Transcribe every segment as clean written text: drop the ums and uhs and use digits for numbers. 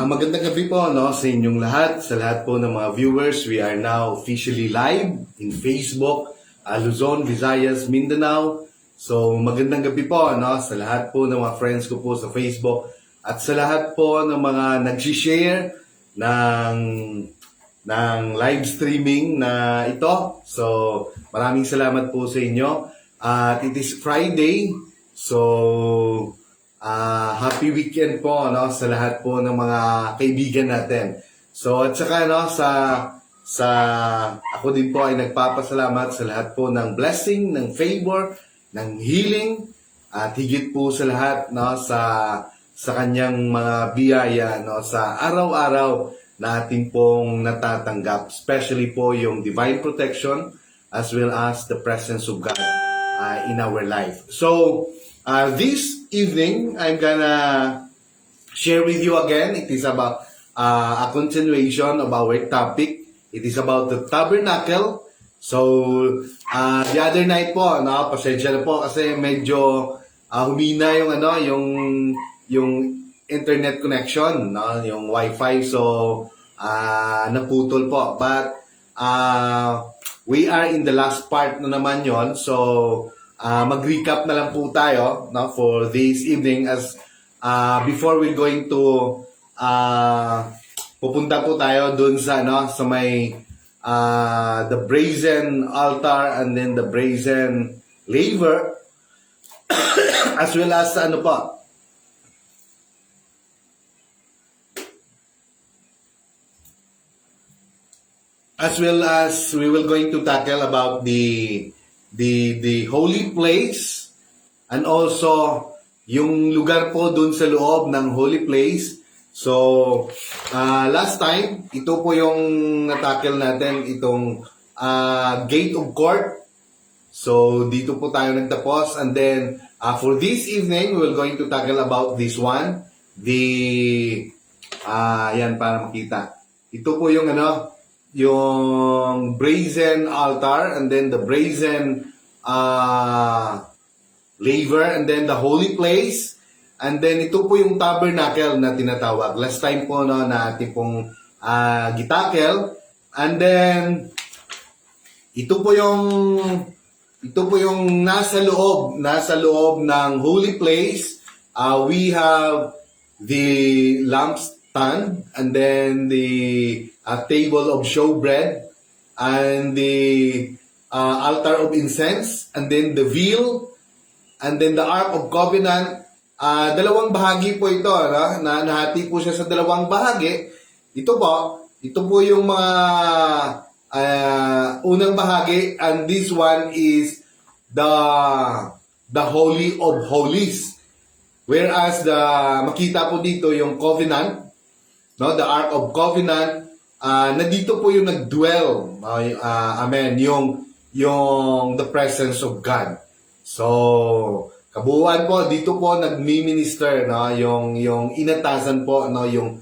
Magandang gabi po no, sa inyong lahat, sa lahat po ng mga viewers. We are now officially live in Facebook, Luzon, Visayas, Mindanao. So magandang gabi po no, sa lahat po ng mga friends ko po sa Facebook at sa lahat po ng mga nag-share ng live streaming na ito. So maraming salamat po sa inyo. At it is Friday, so happy weekend po no sa lahat po ng mga kaibigan natin. So at saka no sa ako din po ay nagpapasalamat sa lahat po ng blessing, ng favor, ng healing at higit po sa lahat no sa kanyang mga biyaya no sa araw-araw natin pong natatanggap, especially po yung divine protection as well as the presence of God in our life. So this evening, I'm gonna share with you again. It is about a continuation of our topic. It is about the tabernacle. So, the other night po, no, pasensya na po kasi medyo humina yung internet connection, no, yung wifi. So, naputol po. But, we are in the last part na naman yon. So, mag-recap na lang po tayo no, for this evening as before we're going to pupunta po tayo dun sa sa may the brazen altar and then the brazen laver as well as as well as we will going to tackle about the holy place and also yung lugar po dun sa loob ng holy place. So, last time, ito po yung natackle natin, itong gate of court. So, dito po tayo nagtapos. And then, for this evening, we're going to tackle about this one. Yan, para makita. Ito po yung yung brazen altar and then the brazen laver and then the holy place and then ito po yung tabernacle na tinatawag. Last time po no, na ating pong gitakel and then ito po yung nasa loob ng holy place. We have the lampstand and then the table of showbread and the altar of incense and then the veil and then the ark of covenant. Dalawang bahagi po ito na nahati po siya sa dalawang bahagi. Ito po yung mga unang bahagi and this one is the holy of holies, whereas makita po dito yung covenant no, the ark of covenant. Na dito po yung nag-dwell, amen, yung the presence of God. So, kabuuan po dito po nagmi-minister no, yung inatasan po no, yung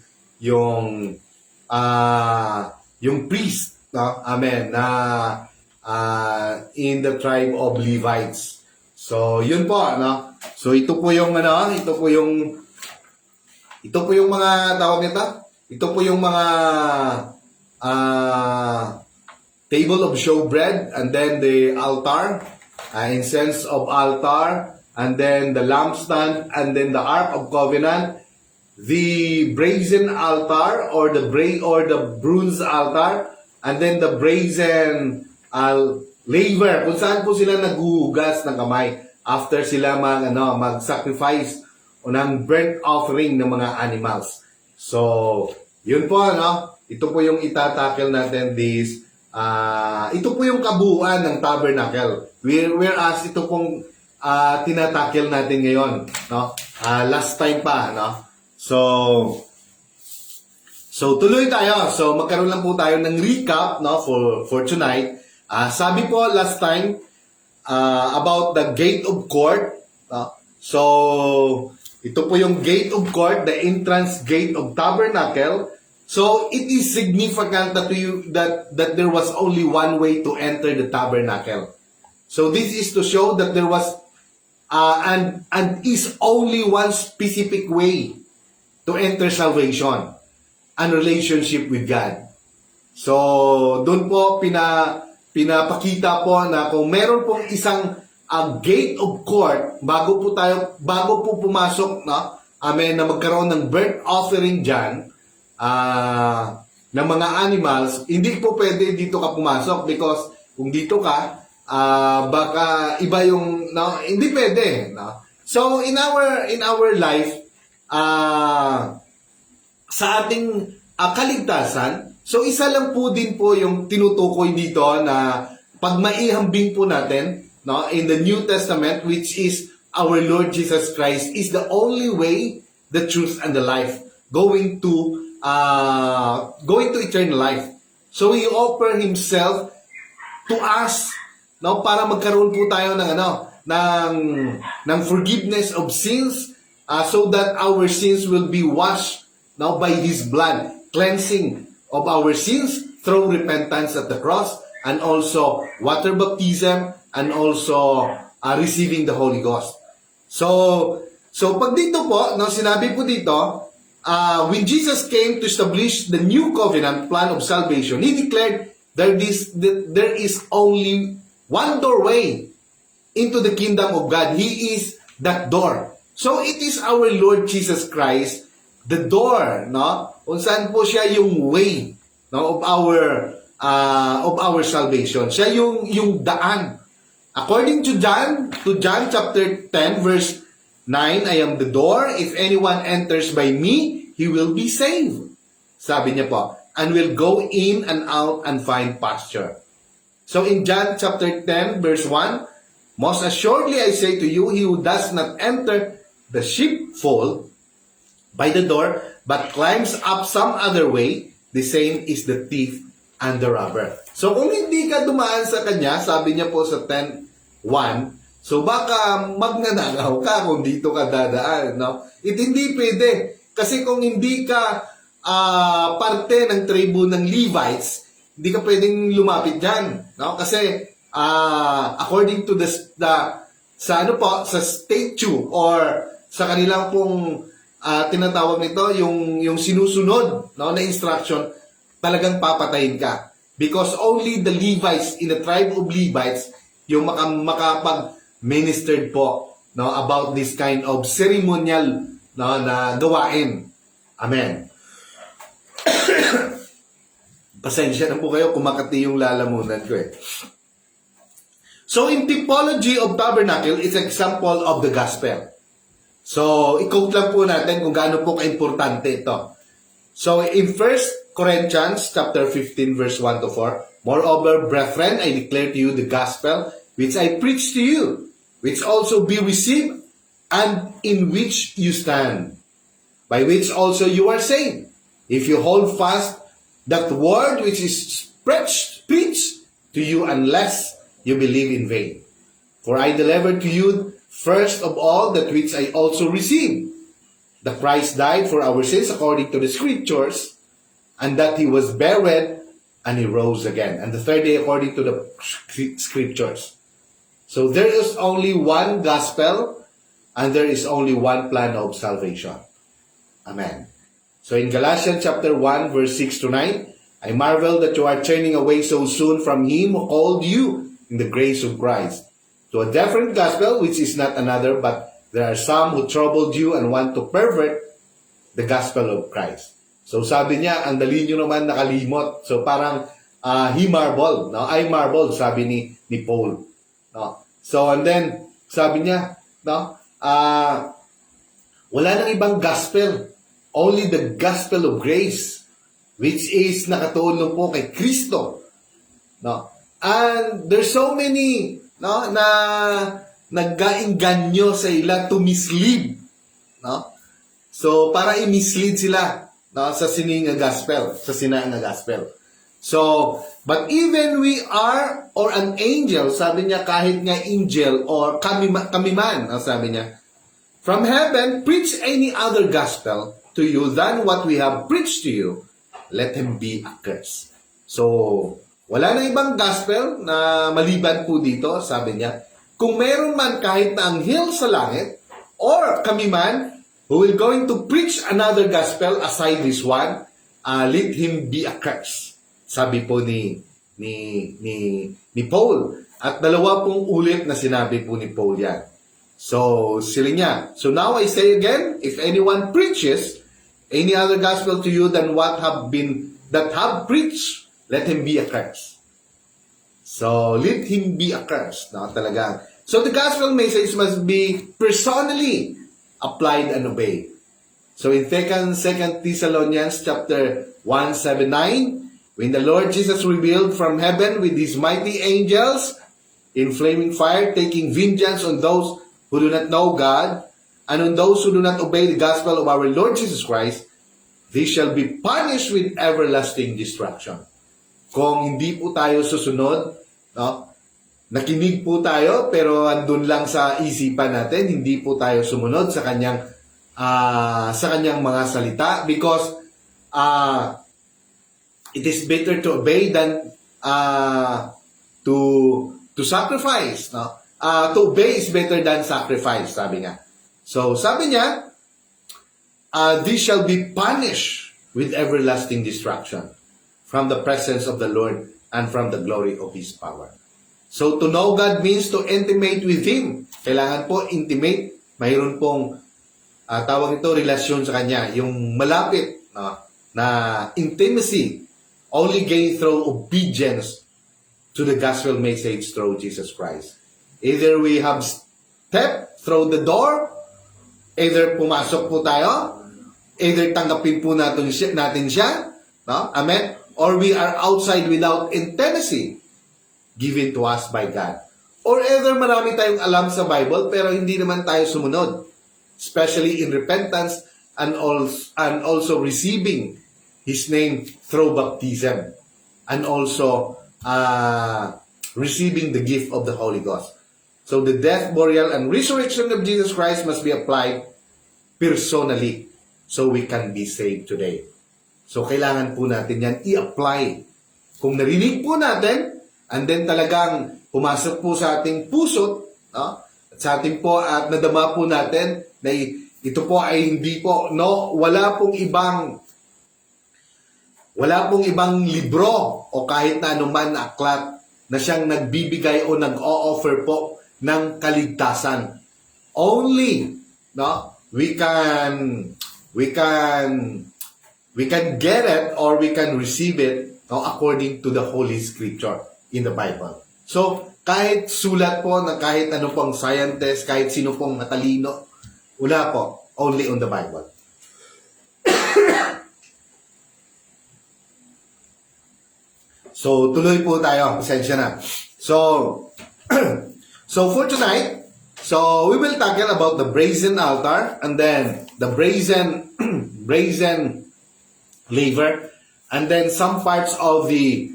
priest no, amen, na in the tribe of Levites. So, yun po no. So, ito po yung mga tawag nito. Ito po yung mga table of showbread and then the altar, incense of altar, and then the lampstand, and then the ark of covenant, the brazen altar or the bronze altar, and then the brazen laver, kung saan po sila naghuhugas ng kamay after sila mag-sacrifice o ng burnt offering ng mga animals. So, yun po, ito po yung itatackle natin ito po yung kabuuan ng tabernacle. Whereas ito pong tinatackle natin ngayon, no? Last time pa, no? So tuloy tayo. So, magkaroon lang po tayo ng recap, no, for tonight. Sabi po last time about the gate of court, no? So, ito po yung gate of court, the entrance gate of tabernacle. So, it is significant that there was only one way to enter the tabernacle. So, this is to show that there was and is only one specific way to enter salvation. and relationship with God. So, doon po pinapakita po na kung meron pong isang gate of court bago po pumasok, no? Amen, na magkaroon ng burnt offering diyan ng mga animals, hindi po pwede dito ka pumasok because kung dito ka baka iba yung, no, hindi pwede, no? So in our life, sa ating kaligtasan, so isa lang po din po yung tinutukoy dito na pag maihambing po natin, no, in the New Testament, which is our Lord Jesus Christ is the only way, the truth, and the life, going to eternal life. So He offered Himself to us, no, para magkaroon po tayo ng ng forgiveness of sins, so that our sins will be washed now by His blood, cleansing of our sins through repentance at the cross, and also water baptism, and also receiving the Holy Ghost. So pag dito po, no, sinabi po dito, when Jesus came to establish the new covenant plan of salvation, He declared there is only one doorway into the kingdom of God. He is that door. So it is our Lord Jesus Christ, the door, no? Kung saan po siya yung way, no, of our salvation. Siya yung daan. According to John chapter 10 verse 9, I am the door. If anyone enters by me, he will be saved. Sabi niya po, and will go in and out and find pasture. So in John chapter 10 verse 1, most assuredly I say to you, he who does not enter the sheepfold by the door, but climbs up some other way, the same is the thief and the robber. So kung hindi ka dumaan sa kanya, sabi niya po sa 10:1, so baka magnanakaw ka kung dito ka dadaan, no? Hindi pwede. Kasi kung hindi ka parte ng tribu ng Levites, hindi ka pwedeng lumapit diyan, no? Kasi according to sa statute or sa kanilang pong tinatawag nito yung sinusunod, no, na instruction, talagang papatayin ka. Because only the Levites, in the tribe of Levites, yung makapag-ministered po, no, about this kind of ceremonial, no, na gawain. Amen. Pasensya na po kayo, kumakati yung lalamunan ko eh. So in typology of tabernacle, it's an example of the gospel. So i-quote lang po natin kung gaano po ka-importante ito. So in 1 Corinthians chapter 15 verse 1 to 4, moreover, brethren, I declare to you the gospel which I preach to you, which also be received, and in which you stand, by which also you are saved, if you hold fast that word which is preached to you, unless you believe in vain. For I delivered to you first of all that which I also received, that Christ died for our sins according to the Scriptures, and that He was buried, and He rose again, and the third day according to the Scriptures. So there is only one gospel, and there is only one plan of salvation. Amen. So in Galatians chapter 1 verse 6 to 9, I marvel that you are turning away so soon from Him who called you in the grace of Christ to a different gospel, which is not another, but there are some who troubled you and want to pervert the gospel of Christ. So sabi niya, ang dali nyo naman nakalimot. So parang he marveled, no? I marveled, sabi ni Paul, no? So and then sabi niya, no? Wala nang ibang gospel, only the gospel of grace, which is nakatuon po kay Kristo, no? And there's so many, no, na naggainganyo sa ila to mislead, no? So para i-mislead sila, no, sa sininga gospel, sa sinaang gospel. So, but even we are, or an angel, sabi niya, kahit nga angel, or kami man, sabi niya, from heaven, preach any other gospel to you than what we have preached to you, let him be accursed. So, wala na ibang gospel na maliban po dito, sabi niya, kung meron man kahit na anghel sa langit, or kami man, who will going to preach another gospel aside this one, let him be accursed. Sabi po ni Paul. At dalawa pong ulit na sinabi po ni Paul yan. So, sila niya. So now I say again, if anyone preaches any other gospel to you than what have preached, let him be accursed. So, let him be accursed. No, talagang. So, the gospel message must be personally applied and obeyed. So, in 2 Thessalonians chapter 1:7-9, when the Lord Jesus revealed from heaven with his mighty angels in flaming fire, taking vengeance on those who do not know God, and on those who do not obey the gospel of our Lord Jesus Christ, they shall be punished with everlasting destruction. Kung hindi po tayo susunod, no? Nakinig po tayo, pero andun lang sa isipan natin, hindi po tayo sumunod sa kanyang mga salita, because it is better to obey than to sacrifice, no? To obey is better than sacrifice, sabi nga. So, sabi niya, they shall be punished with everlasting destruction from the presence of the Lord and from the glory of His power. So, to know God means to intimate with Him. Kailangan po intimate. Mayroon pong tawag ito, relasyon sa Kanya. Yung malapit na intimacy only gained through obedience to the gospel message through Jesus Christ. Either we have stepped through the door, either pumasok po tayo, either tanggapin po natin siya, no? Amen? Or we are outside without intimacy given to us by God. Or either marami tayong alam sa Bible pero hindi naman tayo sumunod, especially in repentance and also receiving His name through baptism, and also receiving the gift of the Holy Ghost. So the death, burial, and resurrection of Jesus Christ must be applied personally so we can be saved today. So kailangan po natin yan i-apply. Kung narinig po natin, and then talagang pumasok po sa ating puso, no? At sa ating po at nadama po natin na ito po ay hindi po, no, wala pong ibang libro o kahit na anuman na aklat na siyang nagbibigay o nag-o-offer po ng kaligtasan. Only, no, we can get it or we can receive it, no, according to the Holy Scripture in the Bible. So, kahit sulat po na kahit ano pong scientist, kahit sino pong matalino, wala po, only on the Bible. So, tuloy po tayo. Pasensya na. So for tonight, so we will tackle about the brazen altar, and then the brazen laver, and then some parts of the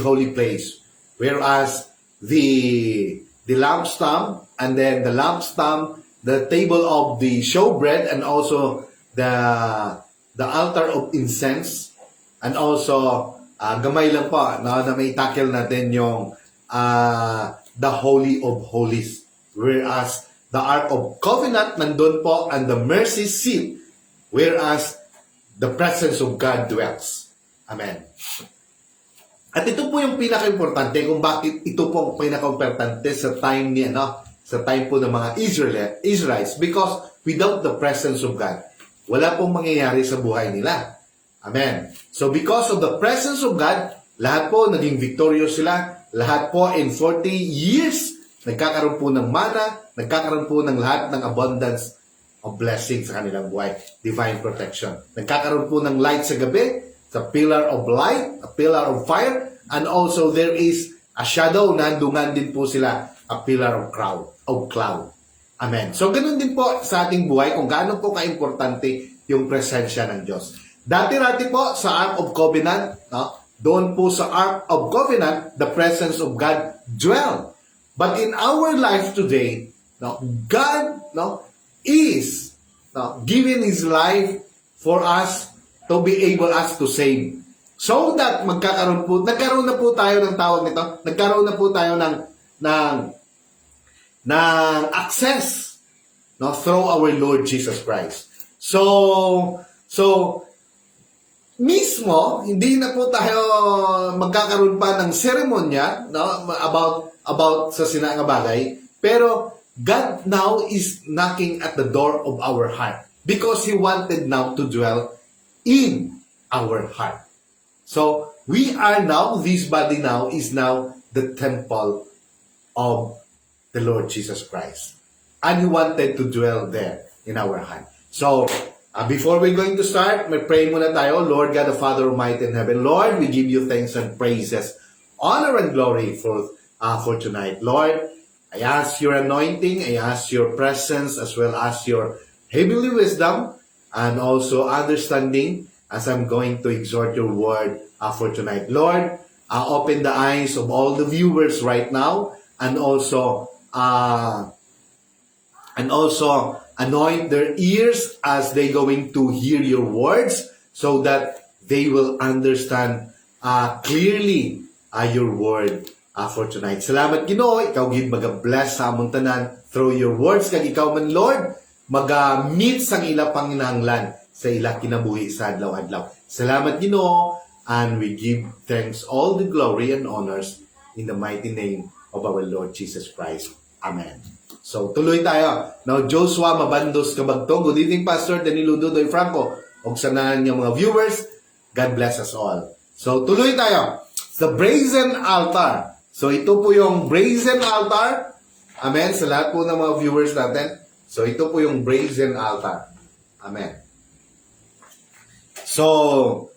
holy place. Whereas the lampstand, and then the lampstand, the table of the showbread, and also the altar of incense, and also gamay lang po na may tackle natin yung the Holy of Holies. Whereas the Ark of Covenant nandun po, and the mercy seat, whereas the presence of God dwells. Amen. At ito po yung pinaka-importante kung bakit ito po ang pinaka-importante sa time sa time po ng mga Israelites, because without the presence of God, wala pong mangyayari sa buhay nila. Amen. So because of the presence of God, lahat po naging victorious sila. Lahat po in 40 years, nagkakaroon po ng mana, nagkakaroon po ng lahat ng abundance of blessing sa kanilang buhay. Divine protection. Nagkakaroon po ng light sa gabi, sa pillar of light, a pillar of fire, and also there is a shadow, nandungan din po sila, a pillar of cloud. Amen. So ganun din po sa ating buhay kung gaano po kaimportante yung presensya ng Diyos. Dati-rati po sa Ark of Covenant, no? Doon po sa Ark of Covenant, the presence of God dwell. But in our life today, no, God, no, is giving His life for us to be able us to save. So that nagkaroon na po tayo ng tawag nito, nagkaroon na po tayo ng access, no, through our Lord Jesus Christ. So mismo, hindi na po tayo magkakaroon pa ng seremonya, no, about sa sinanga bagay, pero God now is knocking at the door of our heart because He wanted now to dwell in our heart. So, we are now, this body now is now the temple of the Lord Jesus Christ. And He wanted to dwell there in our heart. So, before we're going to start, may pray muna tayo. Lord God, the Father Almighty in heaven, Lord, we give you thanks and praises, honor and glory for tonight. Lord, I ask your anointing, I ask your presence, as well as your heavenly wisdom, and also understanding as I'm going to exhort your word for tonight. Lord, open the eyes of all the viewers right now, and also anoint their ears as they going to hear your words so that they will understand clearly your word for tonight. Salamat Ginoo, ikaw gid maga-bless sa among tanan through your words kag ikaw man Lord maga-meet sang ila panginahanglan sa ila kinabuhi sa adlaw-adlaw. Salamat Ginoo, and we give thanks all the glory and honors in the mighty name of our Lord Jesus Christ. Amen. So, tuloy tayo. Now, Joshua Mabandos Kabagtong. Good evening, Pastor Danilo Dudoy Franco. O sanahan niyo mga viewers. God bless us all. So, tuloy tayo. The brazen altar. So, ito po yung brazen altar. Amen. Sa lahat po ng mga viewers natin. So, ito po yung brazen altar. Amen. So,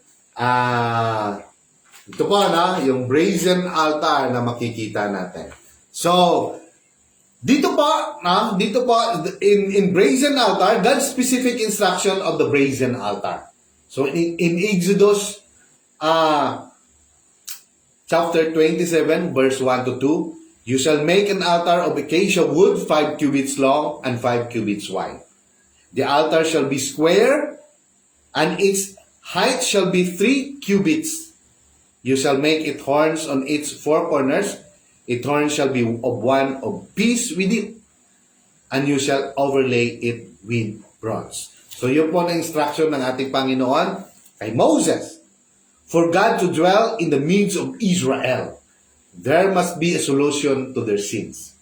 ito po na, yung brazen altar na makikita natin. So, dito po in brazen altar, God's specific instruction of the brazen altar. So in Exodus chapter 27 verse 1 to 2, you shall make an altar of acacia wood 5 cubits long and 5 cubits wide. The altar shall be square, and its height shall be 3 cubits. You shall make it horns on its four corners. A horn shall be of one of piece with it, and you shall overlay it with bronze. So yun po na instruction ng ating Panginoon kay Moses. For God to dwell in the midst of Israel, there must be a solution to their sins.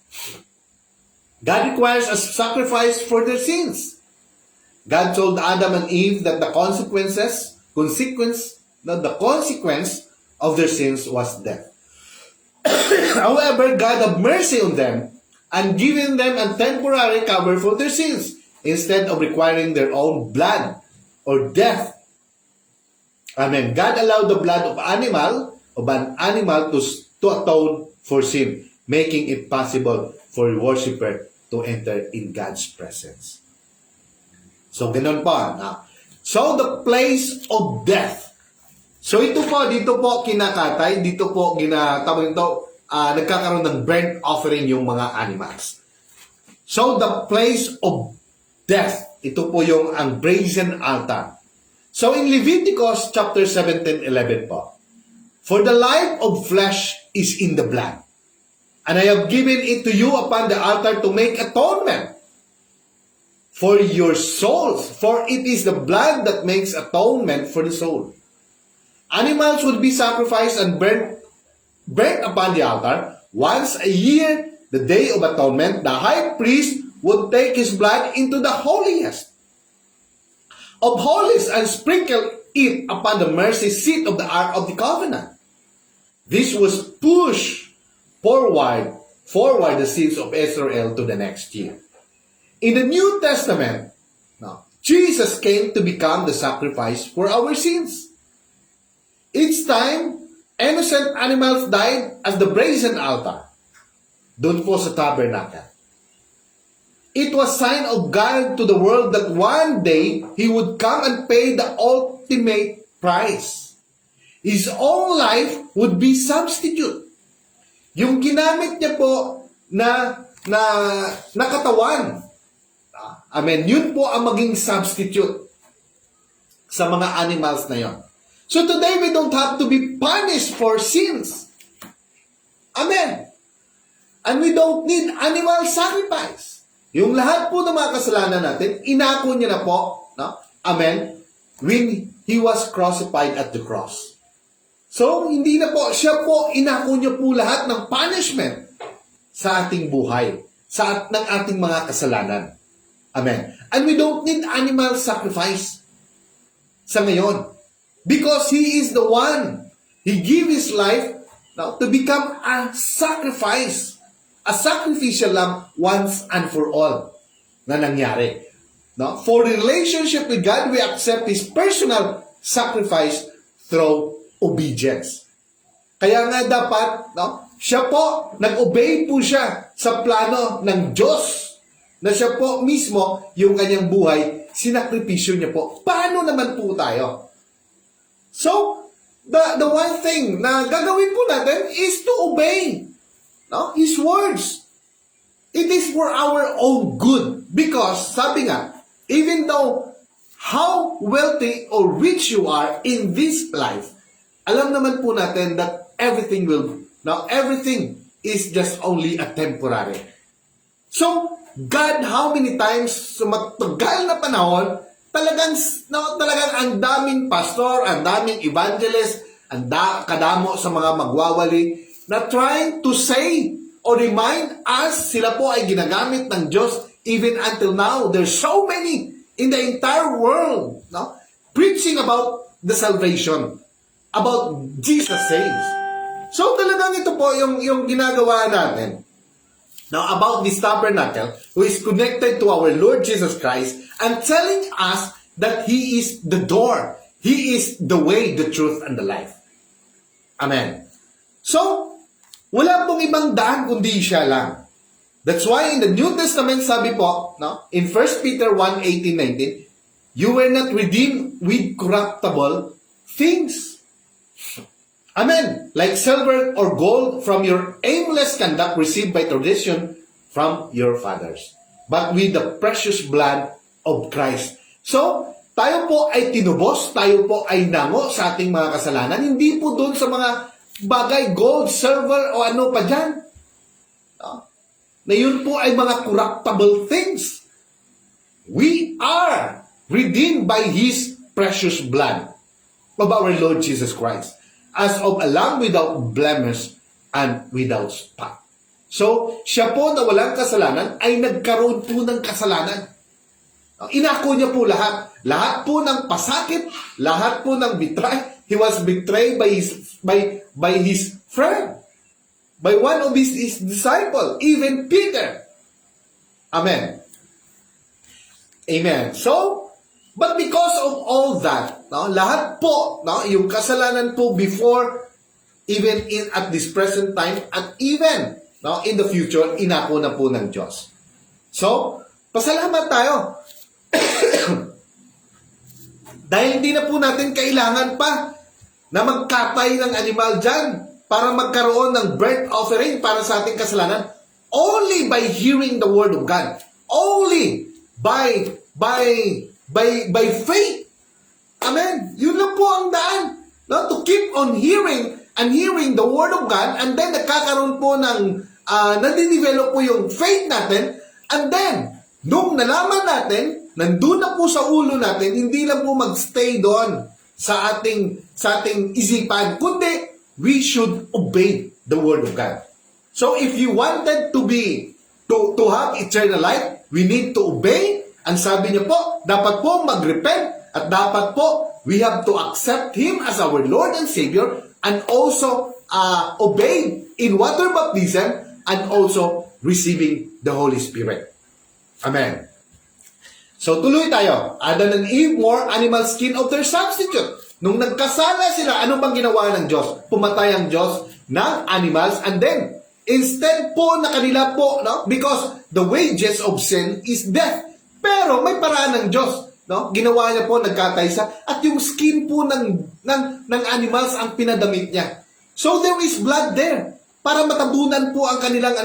God requires a sacrifice for their sins. God told Adam and Eve that the consequence of their sins was death. However, God had mercy on them and given them a temporary cover for their sins instead of requiring their own blood or death. Amen. God allowed the blood of an animal to atone for sin, making it possible for a worshiper to enter in God's presence. So, ganun po. So, the place of death. So dito po kinakatay, dito po nagkakaroon ng burnt offering yung mga animals. So the place of death, ito po yung ang brazen altar. So in Leviticus chapter 17:11 po, for the life of flesh is in the blood, and I have given it to you upon the altar to make atonement for your souls, for it is the blood that makes atonement for the soul. Animals would be sacrificed and burnt upon the altar. Once a year, the Day of Atonement, the high priest would take his blood into the holiest of holies and sprinkle it upon the mercy seat of the Ark of the Covenant. This was pushed forward the sins of Israel to the next year. In the New Testament, Jesus came to become the sacrifice for our sins. Each time, innocent animals died as the brazen altar. Doon po sa tabernacle. It was sign of God to the world that one day He would come and pay the ultimate price. His own life would be substitute. Yung ginamit niya po na katawan. Amen. Yun po ang maging substitute sa mga animals na yon. So today, we don't have to be punished for sins. Amen. And we don't need animal sacrifice. Yung lahat po ng mga kasalanan natin, inako niya na po. No? Amen. He was crucified at the cross. So, hindi na po, siya po, inako niya po lahat ng punishment sa ating buhay, ng ating mga kasalanan. Amen. And we don't need animal sacrifice sa ngayon. Because He is the one. He gave His life now to become a sacrifice. A sacrificial lamb once and for all na nangyari. No? For relationship with God, we accept His personal sacrifice through obedience. Kaya nga dapat, no, siya po, nag-obey po siya sa plano ng Diyos na siya po mismo, yung kanyang buhay, sinakripisyo niya po. Paano naman po tayo? So, the one thing na gagawin po natin is to obey, no, His words. It is for our own good. Because, sabi nga, even though how wealthy or rich you are in this life, alam naman po natin that everything is just only a temporary. So, God, how many times sa matagal na panahon, talagang ang daming pastor, ang daming evangelist, kadamo sa mga magwawali, na trying to say or remind us, sila po ay ginagamit ng Diyos even until now. There's so many in the entire world, no, preaching about the salvation, about Jesus saves. So talagang ito po yung ginagawa natin. Now about this tabernacle, who is connected to our Lord Jesus Christ and telling us that He is the door. He is the way, the truth, and the life. Amen. So, wala pong ibang daan kundi siya lang. That's why in the New Testament, sabi po, no, in 1 Peter 1:18-19, you were not redeemed with corruptible things. Amen. Like silver or gold from your aimless conduct received by tradition from your fathers, but with the precious blood of Christ. So, tayo po ay tinubos, tayo po ay nango sa ating mga kasalanan. Hindi po doon sa mga bagay, gold, silver, o ano pa dyan. No? Na yun po ay mga corruptible things. We are redeemed by His precious blood of our Lord Jesus Christ, as of a lamb without blemish and without spot. So, siya po na walang kasalanan ay nagkaroon po ng kasalanan. Inako niya po lahat. Lahat po ng pasakit, lahat po ng betray. He was betrayed by his friend, by one of his disciples, even Peter. Amen. Amen. So, but because of all that, no, lahat po, no, yung kasalanan po before, even at this present time, at even, no, in the future, inako na po ng Diyos. So, pasalamat tayo. Dahil hindi na po natin kailangan pa na magkatay ng animal dyan para magkaroon ng burnt offering para sa ating kasalanan. Only by hearing the word of God. Only by faith. Amen. Yun lang po ang daan. No? To keep on hearing and hearing the word of God, and then nagkakaroon po ng nadidevelop po yung faith natin, and then nung nalaman natin, nandun na po sa ulo natin, hindi lang po magstay doon sa ating isipan, kundi we should obey the word of God. So if you wanted to have eternal life, we need to obey. Ang sabi niya po, dapat po mag-repent, at dapat po we have to accept Him as our Lord and Savior, and also obey in water baptism, and also receiving the Holy Spirit. Amen. So tuloy tayo. Adam and Eve wore animal skin of their substitute. Nung nagkasala sila, ano bang ginawa ng Diyos? Pumatay ang Diyos ng animals, and then instead po na kanila po, no? Because the wages of sin is death. Pero may paraan ng Diyos, no? Ginawa niya po, nagkatay siya, at yung skin po ng animals ang pinadamit niya. So there is blood there para matabunan po ang kanilang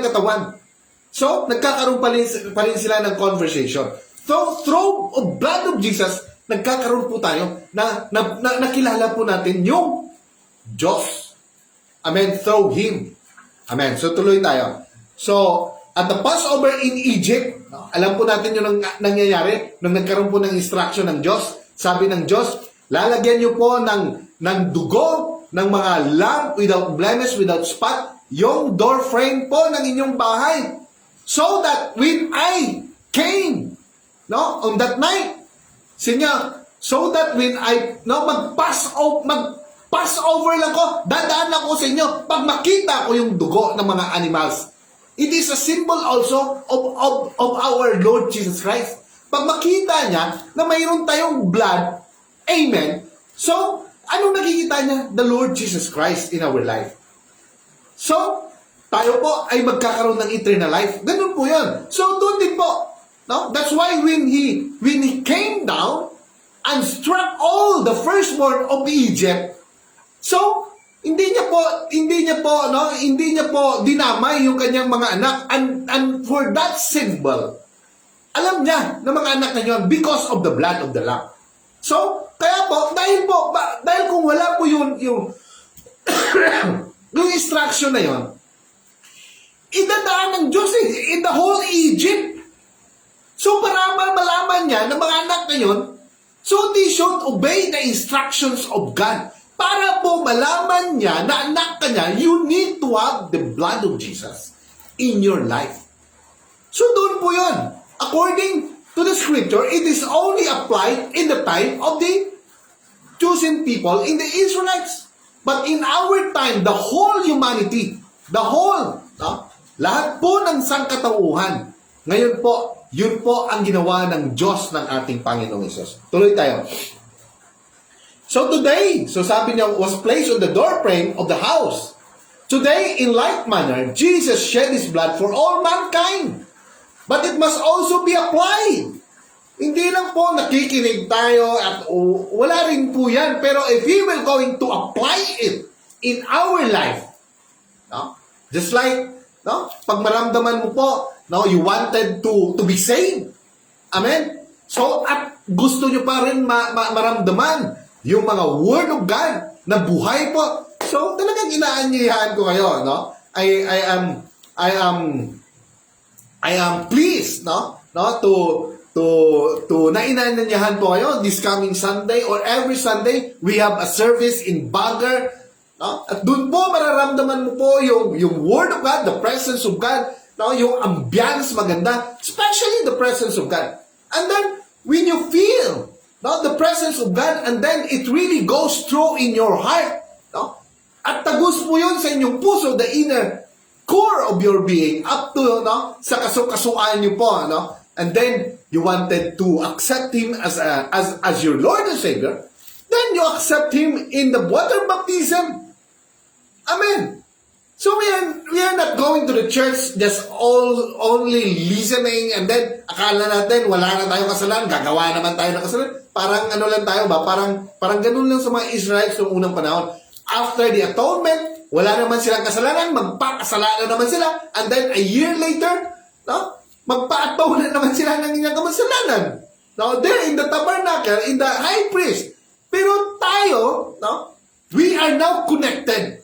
katawan. So, nagkakaroon pa rin sila ng conversation. So, through the blood of Jesus, nagkakaroon po tayo na nakilala po natin yung Diyos. Amen. Through Him. Amen. So, tuloy tayo. So, at the Passover in Egypt, alam po natin yung nangyayari nung nagkaroon po ng instruction ng Diyos Sabi ng Diyos, lalagyan niyo po ng dugo ng mga lamb without blemish, without spot, yung door frame po ng inyong bahay. So that when I came, no, on that night, sinya, so that when I, no, mag-pass over lang ko, dadaan lang ko sa inyo, pag makita ko yung dugo ng mga animals. It is a symbol also of our Lord Jesus Christ. Pag makita niya na mayroon tayong blood, amen, so, anong nakikita niya? The Lord Jesus Christ in our life. So, tayo po ay magkakaroon ng eternal life. Ganun po yun. So, doon din po. No? That's why when he came down and struck all the firstborn of Egypt, so, hindi niya po dinamay yung kanyang mga anak, and for that symbol, alam niya na mga anak na yun because of the blood of the Lamb. So, kaya po, dahil kung wala po yung yung instruction na yun, idadaan ng Diyos in the whole Egypt. So, para malaman niya na mga anak na yun, so they should obey the instructions of God. Para po malaman niya na anak ka niya, you need to have the blood of Jesus in your life. So doon po yun. According to the scripture, it is only applied in the time of the chosen people in the Israelites. But in our time, the whole humanity, lahat po ng sangkatauhan, ngayon po, yun po ang ginawa ng Diyos ng ating Panginoong Hesus. Tuloy tayo. So today, so sabi niya, was placed on the doorframe of the house. Today, in like manner, Jesus shed His blood for all mankind. But it must also be applied. Hindi lang po nakikinig tayo at wala rin po yan. Pero if He will going to apply it in our life, no? Just like, no? Pag maramdaman mo po, no, you wanted to be saved. Amen? So, at gusto nyo pa rin maramdaman yung mga Word of God na buhay po. So, talagang inaanyayahan ko kayo, no? I am pleased, no? To nainanyayahan po kayo this coming Sunday or every Sunday, we have a service in Baguio, no? At doon po mararamdaman mo po yung Word of God, the presence of God, no? Yung ambiance maganda, especially the presence of God. And then, when you feel the presence of God, and then it really goes through in your heart. No? At tagus po yun sa inyong puso, the inner core of your being, up to, sa kasukasuan niyo po. No? And then, you wanted to accept Him as your Lord and Savior, then you accept Him in the water baptism. Amen. So we are not going to the church just only listening, and then akala natin wala na tayong kasalanan, gagawa naman tayo ng kasalanan. Parang ano lang tayo ba? Parang ganun lang sa mga Israelites noong unang panahon. After the atonement, wala naman silang kasalanan, magpakasalanan naman sila, and then a year later, no? Magpa-atone naman sila ng inyong kasalanan. Now, there in the tabernacle, in the high priest. Pero tayo, no? We are now connected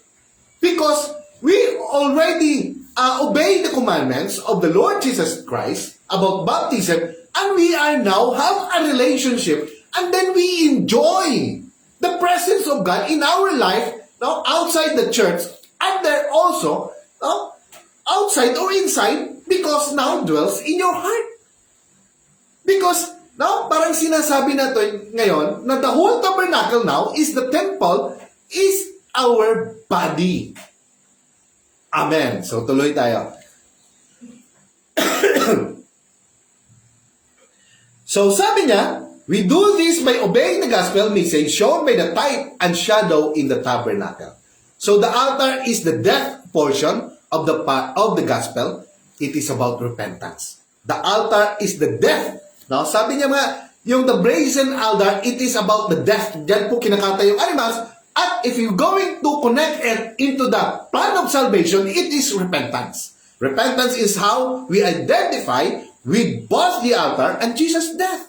because we already obey the commandments of the Lord Jesus Christ about baptism, and we are now have a relationship, and then we enjoy the presence of God in our life, no, outside the church, and then also, no, outside or inside, because now dwells in your heart. Because, no, parang sinasabi natin ngayon na the whole tabernacle now is the temple, is our body. Amen. So, tuloy tayo. So, sabi niya, we do this by obeying the gospel message shown by the type and shadow in the tabernacle. So, the altar is the death portion of the gospel. It is about repentance. The altar is the death. Now, sabi niya mga, yung the brazen altar, it is about the death. Diyan po kinakata yung animals. At if you're going to connect it into the plan of salvation, it is repentance. Repentance is how we identify with both the altar and Jesus' death.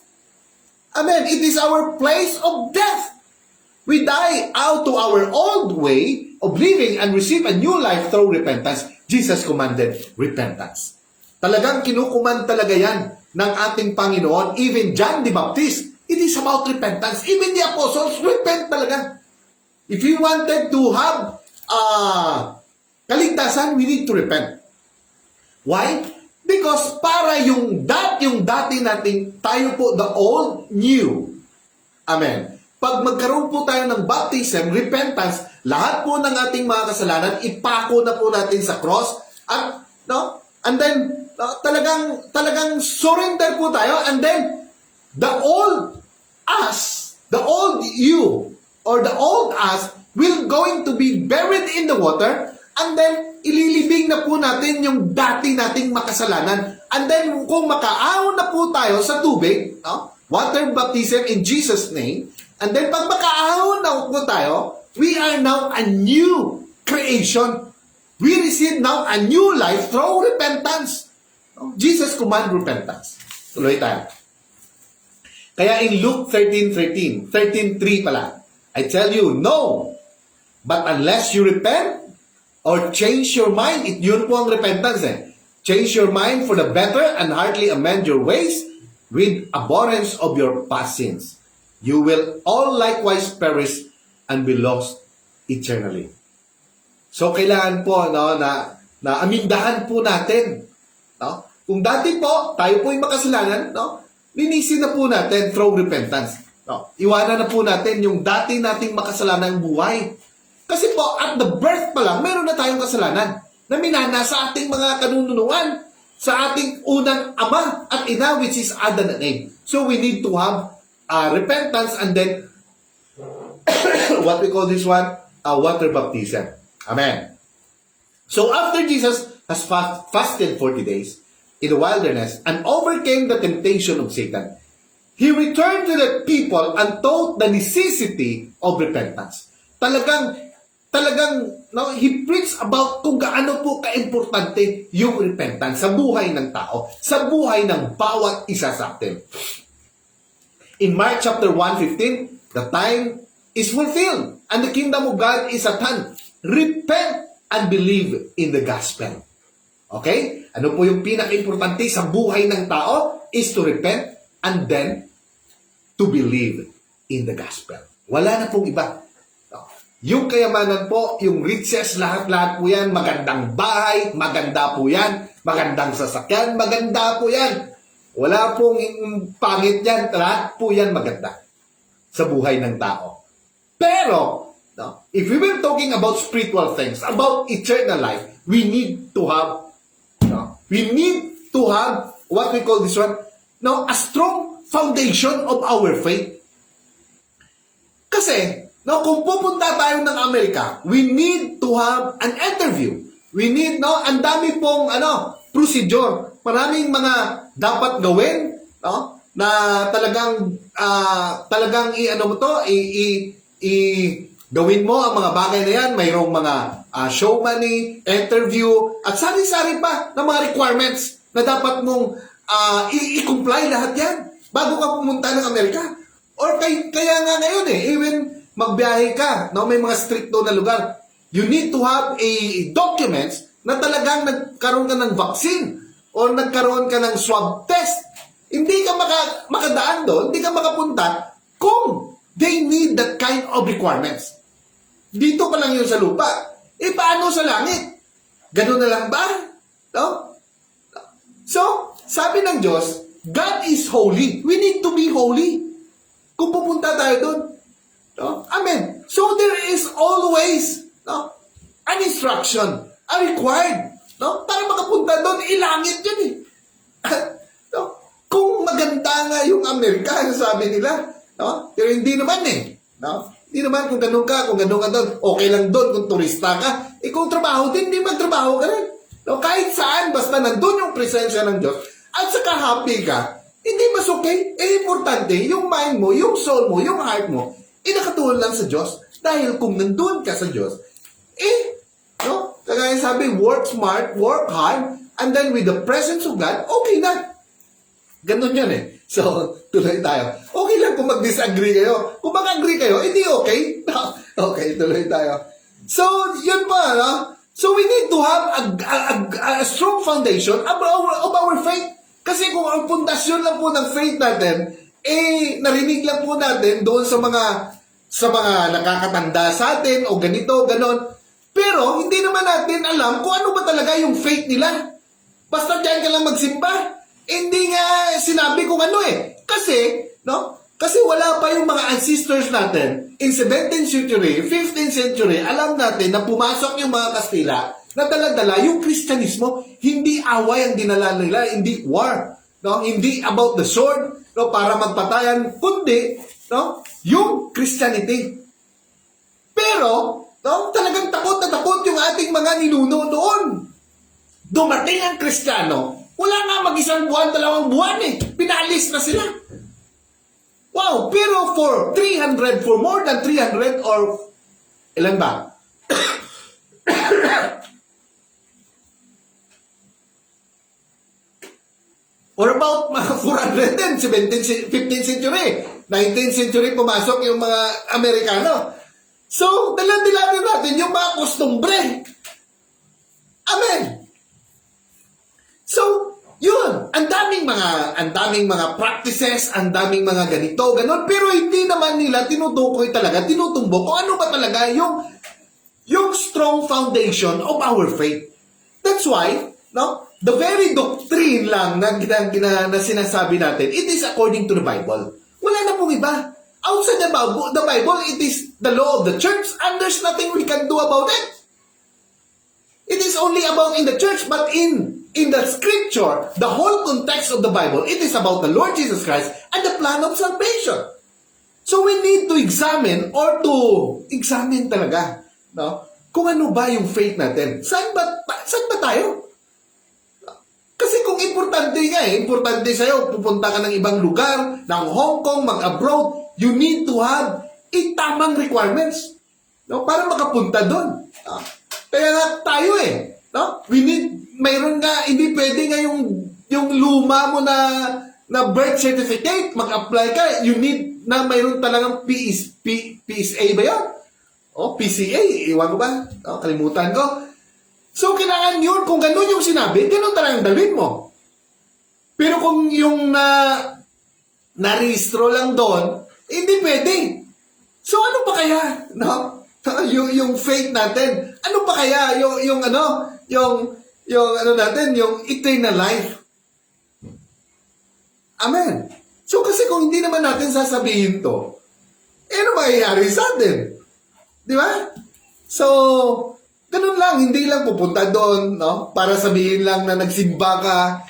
Amen. It is our place of death. We die out to our old way of living and receive a new life through repentance. Jesus commanded repentance. Talagang kinukuman talaga yan ng ating Panginoon. Even John the Baptist, It is about repentance. Even the apostles, repent talaga. If you wanted to have kaligtasan, we need to repent. Why? Because para yung dati nating tayo po, the old, new. Amen. Pag magkaroon po tayo ng baptism, repentance, lahat po ng ating mga kasalanan, ipako na po natin sa cross. At, no? And then, talagang surrender po tayo. And then, the old us, the old you, or the old us, will going to be buried in the water. And then, ililibing na po natin yung dati nating makasalanan. And then, kung makaahon na po tayo sa tubig, no? Water baptism in Jesus' name, and then pag makaahon na po tayo, we are now a new creation. We receive now a new life through repentance. No? Jesus command repentance. Tuloy tayo. Kaya in Luke 13:3 pala, I tell you, no, but unless you repent, or change your mind, yun po ang repentance Change your mind for the better and heartily amend your ways with abhorrence of your past sins. You will all likewise perish and be lost eternally. So kailangan po na amindahan po natin, no? Kung dati po tayo po yung makasalanan, no? Linisin na po natin through repentance. No? Iwanan na po natin yung dati nating makasalanang buhay. Kasi po, at the birth pa lang, meron na tayong kasalanan na minana sa ating mga kanununuan, sa ating unang ama at ina, which is Adam and Eve. So we need to have repentance and then what we call this one, water baptism. Amen. So after Jesus has fasted 40 days in the wilderness and overcame the temptation of Satan, he returned to the people and taught the necessity of repentance. Talagang no, he preached about kung gaano po kaimportante yung repentance sa buhay ng tao, sa buhay ng bawat isa sa atin. In Mark chapter 1:15, the time is fulfilled and the kingdom of God is at hand. Repent and believe in the gospel. Okay? Ano po yung pinaka-importante sa buhay ng tao is to repent and then to believe in the gospel. Wala na pong iba. Yung kayamanan po, yung riches, lahat-lahat po yan, magandang bahay, maganda po yan, magandang sasakyan, maganda po yan. Wala pong pangit yan, lahat po yan maganda sa buhay ng tao. Pero, no, if we were talking about spiritual things, about eternal life, we need to have what we call this one, no, a strong foundation of our faith. Kasi, no, kung pupunta tayo ng Amerika, we need to have an interview. We need, no, ang dami pong, procedure. Maraming mga dapat gawin, no, na talagang gawin mo ang mga bagay na yan. Mayroong mga show money, interview, at sari-sari pa na mga requirements na dapat mong i-comply lahat yan bago ka pumunta ng Amerika. Or kaya nga ngayon even magbiyahe ka, no, may mga stricto na lugar, you need to have a documents na talagang nagkaroon ka ng vaccine or nagkaroon ka ng swab test. Hindi ka makadaan doon, hindi ka makapunta kung they need that kind of requirements. Dito pa lang yun sa lupa. Paano sa langit? Ganun na lang ba? No? So, sabi ng Diyos, God is holy. We need to be holy. Kung pupunta tayo doon. No? Amen. So there is always, no, an instruction, a required, no, para makapunta doon, ilangit yun no? Kung maganda nga yung Amerika, sabi nila, no? Pero hindi naman no? Hindi naman kung ganun ka doon, okay lang doon kung turista ka. Kung trabaho din, hindi magtrabaho ka rin. No? Kahit saan, basta nandun yung presensya ng Diyos, at saka happy ka, hindi mas okay. Importante, yung mind mo, yung soul mo, yung heart mo, nakatuon lang sa Diyos. Dahil kung nandun ka sa Diyos, no? Kagaya sabi, work smart, work hard, and then with the presence of God, okay na. Ganun yun So, tuloy tayo. Okay lang kung mag-disagree kayo. Kung mag-agree kayo, hindi okay. Okay, tuloy tayo. So, yun pa, no? So, we need to have a strong foundation of our faith. Kasi kung ang pundasyon lang po ng faith natin narinig lang po natin doon sa mga nakakatanda sa atin o ganito, ganon. Pero hindi naman natin alam kung ano ba talaga yung faith nila. Basta diyan ka lang magsimba. Hindi nga sinabi kung ano Kasi, no? Kasi wala pa yung mga ancestors natin in 17th century, 15th century, alam natin na pumasok yung mga Kastila na dala-dala yung Kristyanismo. Hindi away ang dinala nila, hindi war. No? Hindi about the sword, no? Para magpatayan, kundi no? Yung Christianity. Pero, no? Talagang takot na takot yung ating mga ninuno noon. Dumating ang Kristiyano, wala nga mag-isang buwan, 2 buwan Pinalis na sila. Wow, pero for more than 300 or ilan ba? Or about 400 din, 17th, 15th century, 19th century pumasok yung mga Amerikano. So, dala-dala natin yung mga kostumbre. Amen. So, yun, ang daming mga practices, ang daming mga ganito, ganon, pero hindi naman nila tinutukoy talaga, tinutumbok kung ano ba talaga yung strong foundation of our faith. That's why, no, the very doctrine lang na sinasabi natin, it is according to the Bible. Wala na pong iba. Outside the Bible, it is the law of the church, and there's nothing we can do about it. It is only about in the church, but in the scripture, the whole context of the Bible, it is about the Lord Jesus Christ and the plan of salvation. So we need to examine talaga, no? Kung ano ba yung faith natin. Saan ba tayo? Kasi kung importante sa'yo, pupunta ka ng ibang lugar, ng Hong Kong, mag-abroad, you need to have tamang requirements, no? Para makapunta doon. No? Kaya nga tayo no? Mayroon nga, hindi pwede nga yung luma mo na birth certificate, mag-apply ka, you need na mayroon talagang PSA ba yun? O, PCA, iwan ko ba? O, kalimutan ko. So, kailangan yun, kung ganun yung sinabi, ganun talagang dalhin mo. Pero kung yung na-rehistro lang doon, hindi pwede. So, ano pa kaya? No? yung faith natin, ano pa kaya yung eternal life? Amen. So kasi kung hindi naman natin sasabihin to, ano mangyayari sa atin? Di ba? So, ganun lang, hindi lang pupunta doon, no? Para sabihin lang na nagsimba ka,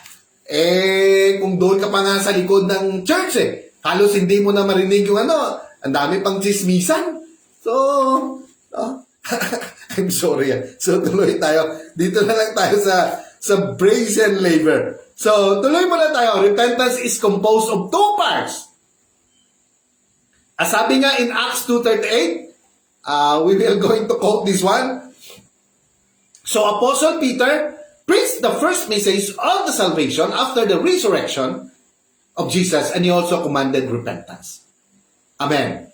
kung doon ka pa nga sa likod ng church halos hindi mo na marinig yung ang dami pang chismisan. So, I'm sorry. So, tuloy tayo. Dito na lang tayo sa brazen labor. So, tuloy muna tayo. Repentance is composed of 2 parts. As sabi nga in Acts 2:38, we will going to quote this one. So, Apostle Peter preached the first message of the salvation after the resurrection of Jesus, and he also commanded repentance. Amen.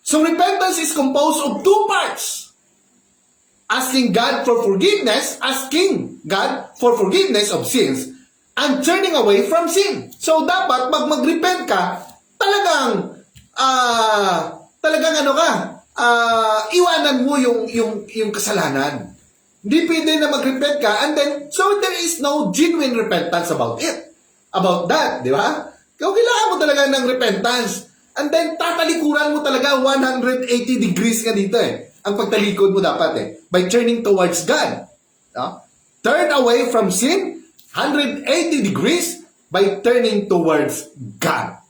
So repentance is composed of 2 parts. Asking God for forgiveness of sins, and turning away from sin. So dapat pag mag-repent ka, talagang iwanan mo yung kasalanan. Hindi pwede na mag-repent ka and then, so there is no genuine repentance about it. About that, di ba? Kailangan mo talaga ng repentance. And then, tatalikuran mo talaga 180 degrees ka dito Ang pagtalikod mo dapat by turning towards God. No? Turn away from sin, 180 degrees by turning towards God.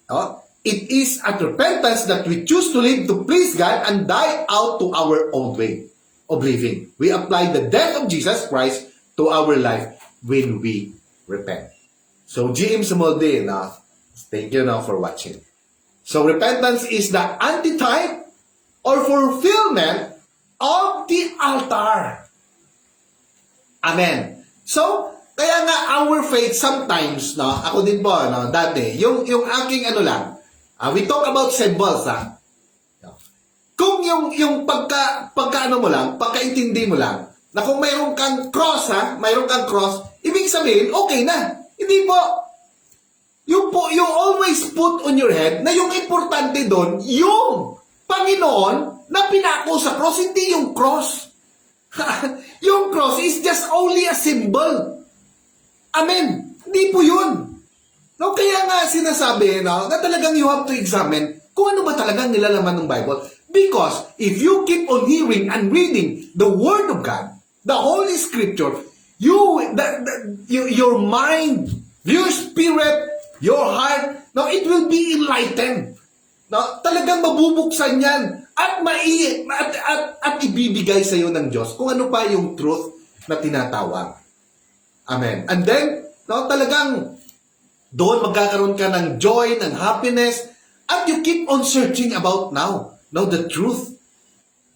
No? It is at repentance that we choose to live to please God and die out to our own way of living. We apply the death of Jesus Christ to our life when we repent. So, GM Sumolde, thank you now for watching. So, repentance is the antitype or fulfillment of the altar. Amen. So, kaya nga our faith sometimes, ako din po, dati, yung aking we talk about symbols, Kung yung pagkaintindi mo lang, na kung mayroon kang cross, ibig sabihin, okay na. Hindi po. you always put on your head na yung importante doon, yung Panginoon na pinako sa cross, hindi yung cross. Yung cross is just only a symbol. Amen. Hindi po yun. No, kaya nga sinasabi na talagang you have to examine kung ano ba talagang nilalaman ng Bible. Because if you keep on hearing and reading the Word of God, the Holy Scripture, your mind, your spirit, your heart, no, it will be enlightened. No, talagang mabubuksan yan at ibibigay sa iyo ng Diyos kung ano pa yung truth na tinatawag. Amen. And then, no, talagang doon magkakaroon ka ng joy, ng happiness, at you keep on searching about now the truth.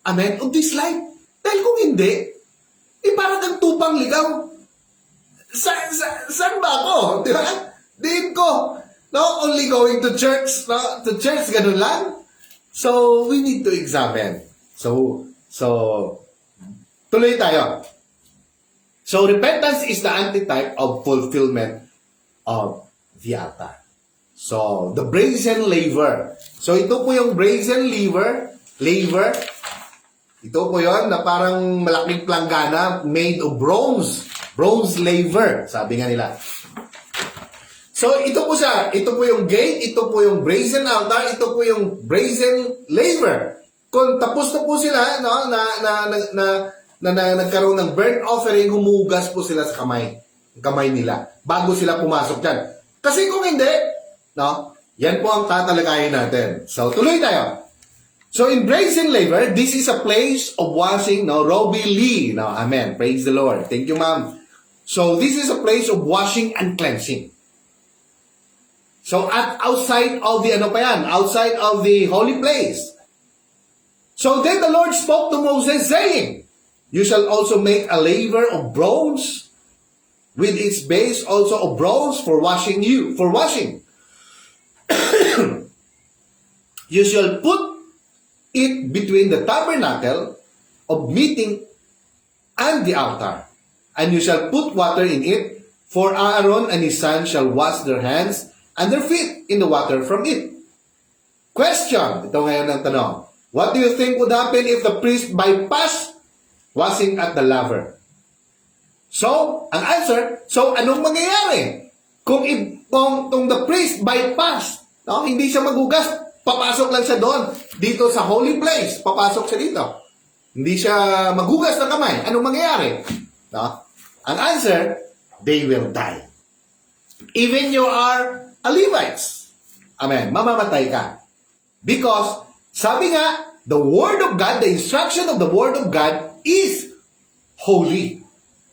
Amen. Of this life. Dahil kung hindi, parang kang tupang ligaw. Saan ba ako? Di ba? Diin ko. No, only going to church. No? To church, ganun lang. So, we need to examine. So, tuloy tayo. So, repentance is the antitype of fulfillment of the altar. So, the brazen laver. So, ito po yung brazen laver. Ito po yon na parang malaking planggana made of bronze. Bronze laver, sabi nga nila. So, ito po siya. Ito po yung gate, ito po yung brazen altar, ito po yung brazen laver. Kung tapos na po sila, no, na nagkaroon ng burnt offering, humugas po sila sa kamay nila bago sila pumasok dyan. Kasi kung hindi, no, yan po ang tatalakayin natin. So, tuloy tayo. So, in brazen laver, this is a place of washing, no, Robbie Lee. No, amen. Praise the Lord. Thank you, ma'am. So, this is a place of washing and cleansing. So, outside of the, outside of the holy place. So, then the Lord spoke to Moses, saying, you shall also make a laver of bronze, with its base also of bronze for washing. You shall put it between the tabernacle of meeting and the altar, and you shall put water in it, for Aaron and his son shall wash their hands and their feet in the water from it. Question. Ito ngayon ang tanong. What do you think would happen if the priest bypassed washing at the laver? So, ang answer, anong mangyayari? Kung the priest bypassed, no, hindi siya magugas, papasok lang siya doon, dito sa holy place, papasok siya dito. Hindi siya magugas ng kamay. Anong mangyayari? No? Ang answer, they will die. Even you are a Levites. Amen. Mamamatay ka. Because, sabi nga, the Word of God, the instruction of the Word of God is holy.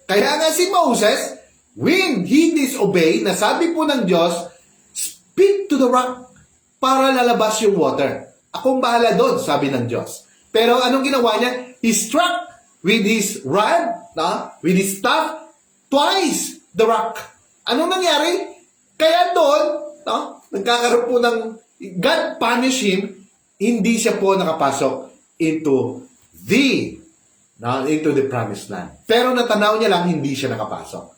Kaya nga si Moses, when he disobeyed, nasabi po ng Diyos, speak to the rock para lalabas yung water. Akong bahala doon, sabi ng Diyos. Pero anong ginawa niya? He struck with his rod, with his staff, twice the rock. Anong nangyari? Kaya doon, nagkakaroon po ng God punish him, hindi siya po nakapasok into the promised land. Pero natanaw niya lang, hindi siya nakapasok.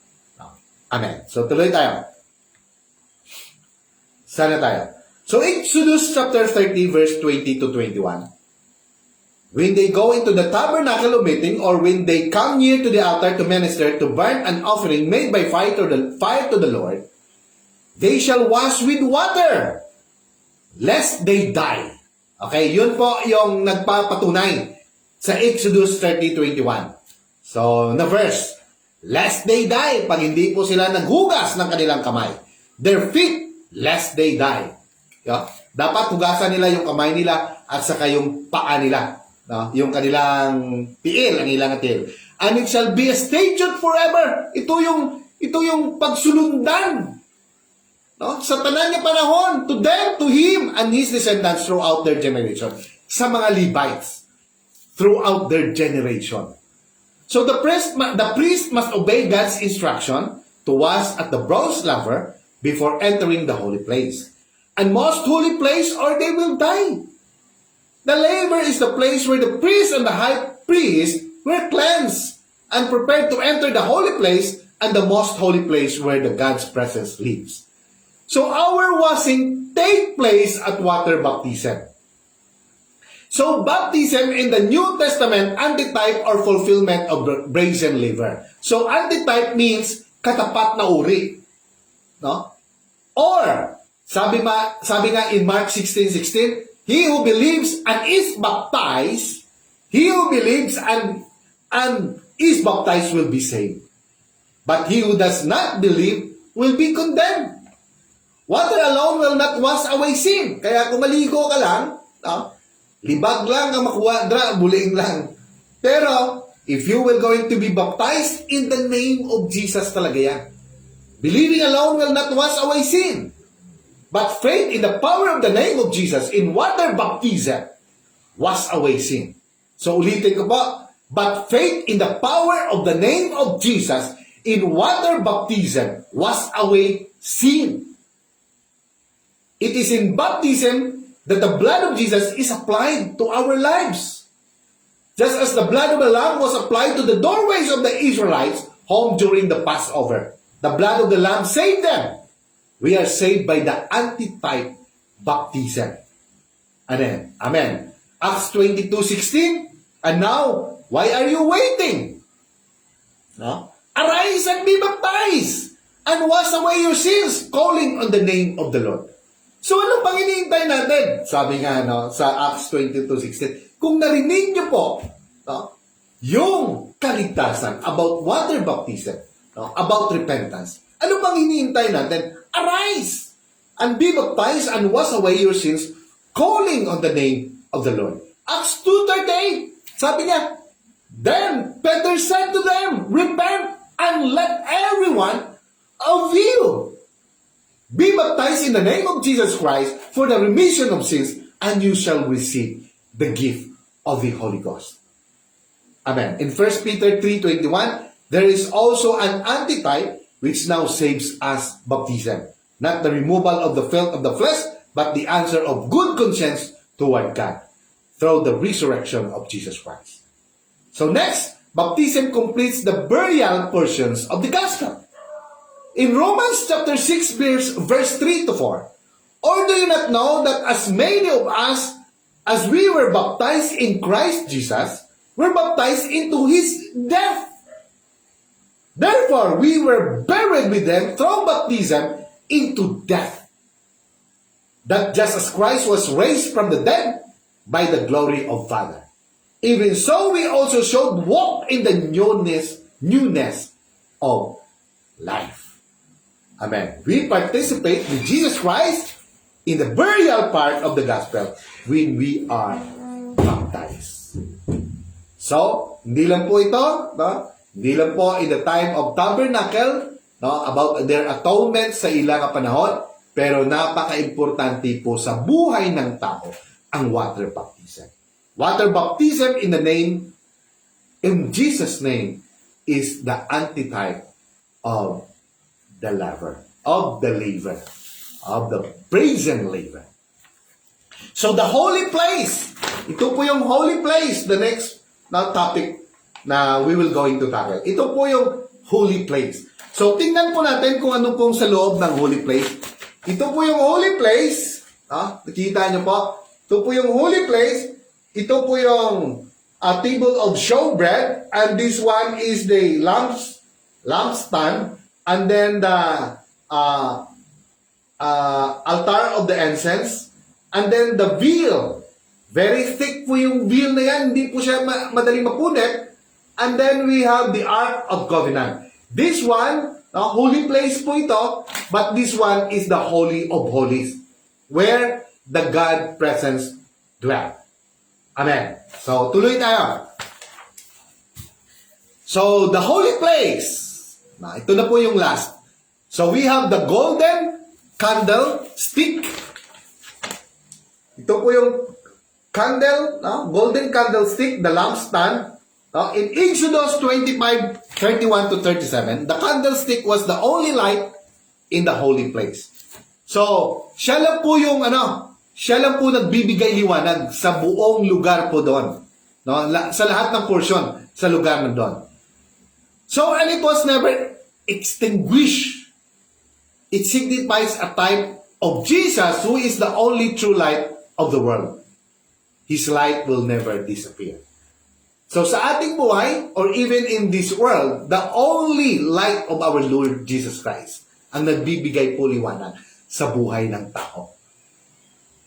Amen. So, tuloy tayo. Sana tayo. So, Exodus chapter 30, verse 20 to 21. When they go into the tabernacle of meeting, or when they come near to the altar to minister, to burn an offering made by fire to the Lord, they shall wash with water, lest they die. Okay, yun po yung nagpapatunay sa Exodus 30:21. So, na verse, lest they die, pag hindi po sila naghugas ng kanilang kamay. Their feet, lest they die. Dapat hugasan nila yung kamay nila at saka yung paa nila. Yung kanilang tiil, ang ilang tiil. And it shall be a statute forever. Ito yung pagsulundan. Sa tanan niya panahon, to them, to him, and his descendants throughout their generation. Sa mga Levites, throughout their generation. So the priest must obey God's instruction to wash at the bronze laver before entering the holy place. And most holy place, or they will die. The laver is the place where the priest and the high priest were cleansed and prepared to enter the holy place and the most holy place where the God's presence lives. So our washing take place at water baptism. So baptism in the New Testament, antitype or fulfillment of brazen laver. So antitype means katapat na uri. No? Or, sabi nga in Mark 16:16, he who believes and is baptized, he who believes and is baptized will be saved. But he who does not believe will be condemned. Water alone will not wash away sin. Kaya kung maligo ka lang, libag lang ang makuha, buling lang. Pero, if you will going to be baptized in the name of Jesus talaga yan. Believing alone will not wash away sin. But faith in the power of the name of Jesus in water baptism wash away sin. So ulitin ko po, but faith in the power of the name of Jesus in water baptism wash away sin. It is in baptism that the blood of Jesus is applied to our lives. Just as the blood of the Lamb was applied to the doorways of the Israelites home during the Passover. The blood of the Lamb saved them. We are saved by the antitype baptism. Amen. Amen. Acts 22:16. And now, why are you waiting? No? Arise and be baptized and wash away your sins, calling on the name of the Lord. So anong pang hinihintay natin? Sabi nga sa Acts 22:16, kung narinig niyo po yung kaligtasan about water baptism, about repentance, ano pang hinihintay natin? Arise and be baptized and wash away your sins, calling on the name of the Lord. Acts 2:38, sabi niya, then Peter said to them, repent and let everyone of you be baptized in the name of Jesus Christ for the remission of sins, and you shall receive the gift of the Holy Ghost. Amen. In 1 Peter 3:21, there is also an antitype which now saves us baptism. Not the removal of the filth of the flesh, but the answer of good conscience toward God through the resurrection of Jesus Christ. So next, baptism completes the burial portions of the gospel. In Romans chapter 6 verse 3 to 4, or do you not know that as many of us as we were baptized in Christ Jesus, were baptized into His death? Therefore, we were buried with them through baptism into death, that just as Christ was raised from the dead by the glory of Father, even so we also should walk in the newness of life. Amen. We participate with Jesus Christ in the burial part of the gospel when we are baptized. So, hindi lang po ito, hindi lang po in the time of tabernacle, about their atonement sa ilang panahon, pero napaka-importante po sa buhay ng tao ang water baptism. Water baptism in Jesus' name, is the antitype of the laver, of the brazen laver. So the holy place, ito po yung holy place, the next topic na we will going to tackle. Ito po yung holy place. So tingnan po natin kung ano pong sa loob ng holy place. Ito po yung holy place. Nakita nyo po. Ito po yung holy place. Ito po yung table of showbread. And this one is the lampstand. And then the altar of the incense. And then the veil. Very thick po yung veil na yan. Hindi po siya madaling mapunit. And then we have the Ark of Covenant. This one, holy place po ito. But this one is the Holy of Holies. Where the God presence dwell. Amen. So, tuloy tayo. So, the holy place. Ito na po yung last. So, we have the golden candlestick. Ito po yung golden candlestick, the lampstand. In Exodus 25:31-37, the candlestick was the only light in the holy place. So, siya lang po nagbibigay liwanag sa buong lugar po doon. Sa lahat ng portion sa lugar na doon. So, and it was never extinguished. It signifies a type of Jesus who is the only true light of the world. His light will never disappear. So sa ating buhay, or even in this world, the only light of our Lord Jesus Christ ang nagbibigay po liwanag sa buhay ng tao.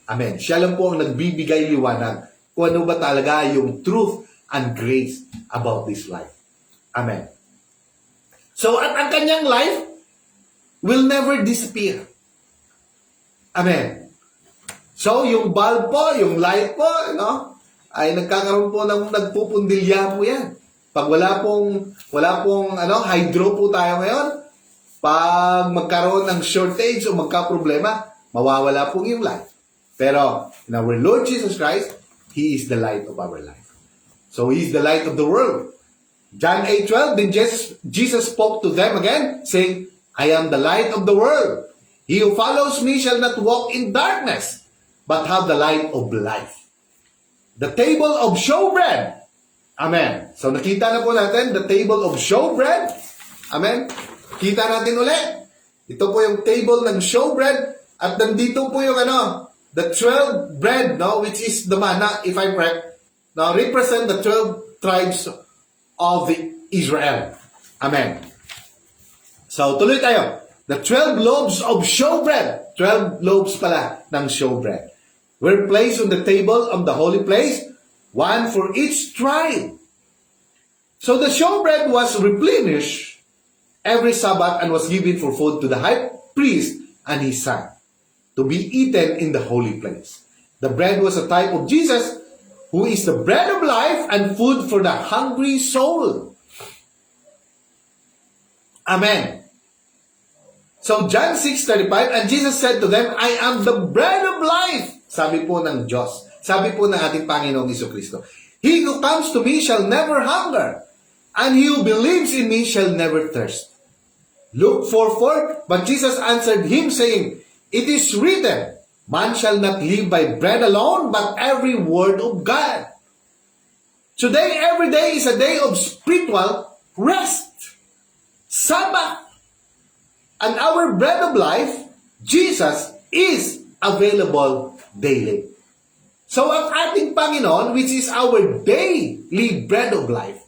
Amen. Siya lang po ang nagbibigay liwanag kung ano ba talaga yung truth and grace about this life. Amen. So at ang kanyang life will never disappear. Amen. So yung bulb po, yung light po, ay nagkakaroon po ng nagpupundilya po yan. Pag wala pong hydro po tayo ngayon, pag magkaroon ng shortage o magka-problema, mawawala po yung light. Pero in our Lord Jesus Christ, He is the light of our life. So He is the light of the world. John 8:12, then Jesus spoke to them again, saying, I am the light of the world. He who follows me shall not walk in darkness, but have the light of life. The table of showbread. Amen. So nakita na po natin, the table of showbread. Amen. Kita natin ulit. Ito po yung table ng showbread. At nandito po yung the 12 bread, which is the manna, if I'm correct. Now, represent the 12 tribes of Israel. Amen. So, tuloy tayo. The 12 loaves of showbread. 12 loaves pala ng showbread were placed on the table of the holy place, one for each tribe. So, the showbread was replenished every Sabbath and was given for food to the high priest and his son, to be eaten in the holy place. The bread was a type of Jesus, who is the bread of life and food for the hungry soul. Amen. So John 6:35, and Jesus said to them, I am the bread of life. Sabi po ng Diyos. Sabi po ng ating Panginoong Jesucristo. He who comes to me shall never hunger, and he who believes in me shall never thirst. Luke 4:4, but Jesus answered him, saying, It is written, man shall not live by bread alone, but every word of God. Today, every day is a day of spiritual rest. Sabbath. And our bread of life, Jesus, is available daily. So ang ating Panginoon, which is our daily bread of life,